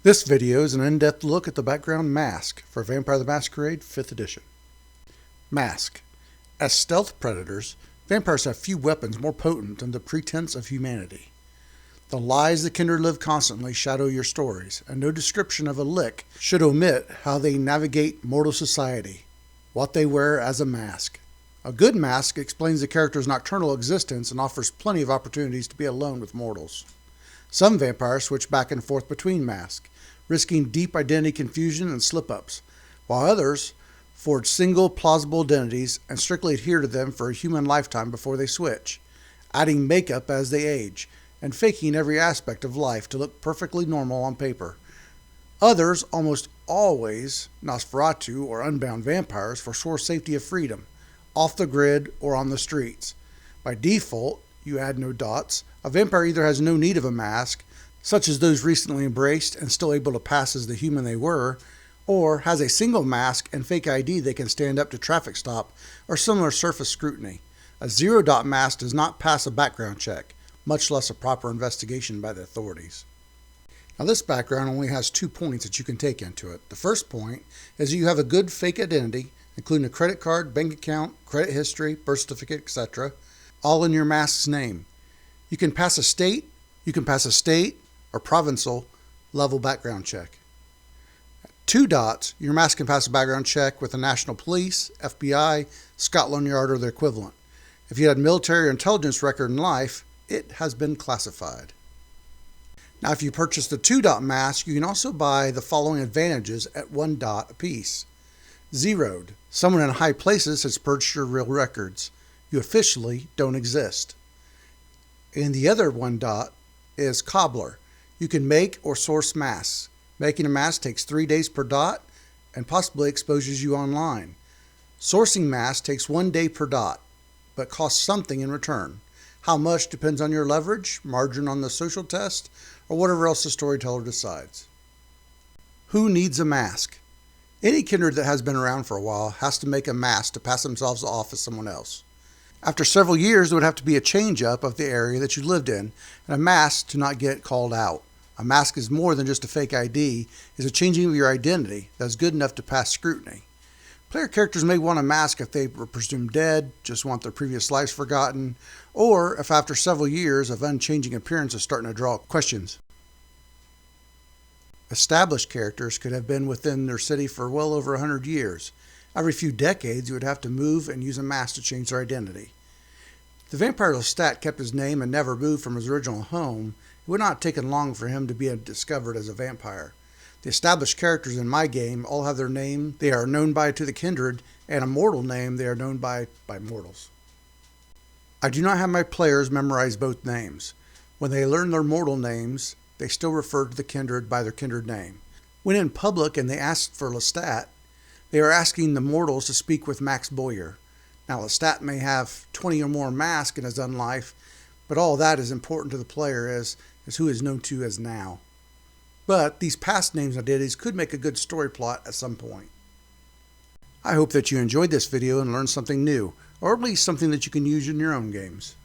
This video is an in-depth look at the background mask for Vampire the Masquerade 5th edition. Mask. As stealth predators, vampires have few weapons more potent than the pretense of humanity. The lies the kindred live constantly shadow your stories, and no description of a lick should omit how they navigate mortal society, what they wear as a mask. A good mask explains the character's nocturnal existence and offers plenty of opportunities to be alone with mortals. Some vampires switch back and forth between masks, risking deep identity confusion and slip-ups, while others forge single, plausible identities and strictly adhere to them for a human lifetime before they switch, adding makeup as they age, and faking every aspect of life to look perfectly normal on paper. Others, almost always Nosferatu or unbound vampires, forswear safety of freedom, off the grid or on the streets. By default, you add no dots, a vampire either has no need of a mask, such as those recently embraced and still able to pass as the human they were, or has a single mask and fake ID they can stand up to traffic stop or similar surface scrutiny. A zero-dot mask does not pass a background check, much less a proper investigation by the authorities. Now this background only has 2 points that you can take into it. The first point is you have a good fake identity, including a credit card, bank account, credit history, birth certificate, etc., all in your mask's name. You can pass a state or provincial level background check. At 2 dots, your mask can pass a background check with the National Police, FBI, Scotland Yard, or their equivalent. If you had military or intelligence record in life, it has been classified. Now, if you purchase the 2-dot mask, you can also buy the following advantages at 1 dot apiece. Zeroed. Someone in high places has purged your real records. You officially don't exist. And the other 1 dot is cobbler. You can make or source masks. Making a mask takes 3 days per dot and possibly exposes you online. Sourcing masks takes 1 day per dot, but costs something in return. How much depends on your leverage, margin on the social test, or whatever else the storyteller decides. Who needs a mask? Any kindred that has been around for a while has to make a mask to pass themselves off as someone else. After several years, there would have to be a change-up of the area that you lived in, and a mask to not get called out. A mask is more than just a fake ID, it's a changing of your identity that is good enough to pass scrutiny. Player characters may want a mask if they were presumed dead, just want their previous lives forgotten, or if after several years of unchanging appearance is starting to draw questions. Established characters could have been within their city for well over 100 years. Every few decades, you would have to move and use a mask to change their identity. If the vampire Lestat kept his name and never moved from his original home, it would not have taken long for him to be discovered as a vampire. The established characters in my game all have their name they are known by to the kindred, and a mortal name they are known by mortals. I do not have my players memorize both names. When they learn their mortal names, they still refer to the kindred by their kindred name. When in public and they ask for Lestat, they are asking the mortals to speak with Max Boyer. Now, Lestat may have 20 or more masks in his own life, but all that is important to the player is who is known to as now. But these past names and identities could make a good story plot at some point. I hope that you enjoyed this video and learned something new, or at least something that you can use in your own games.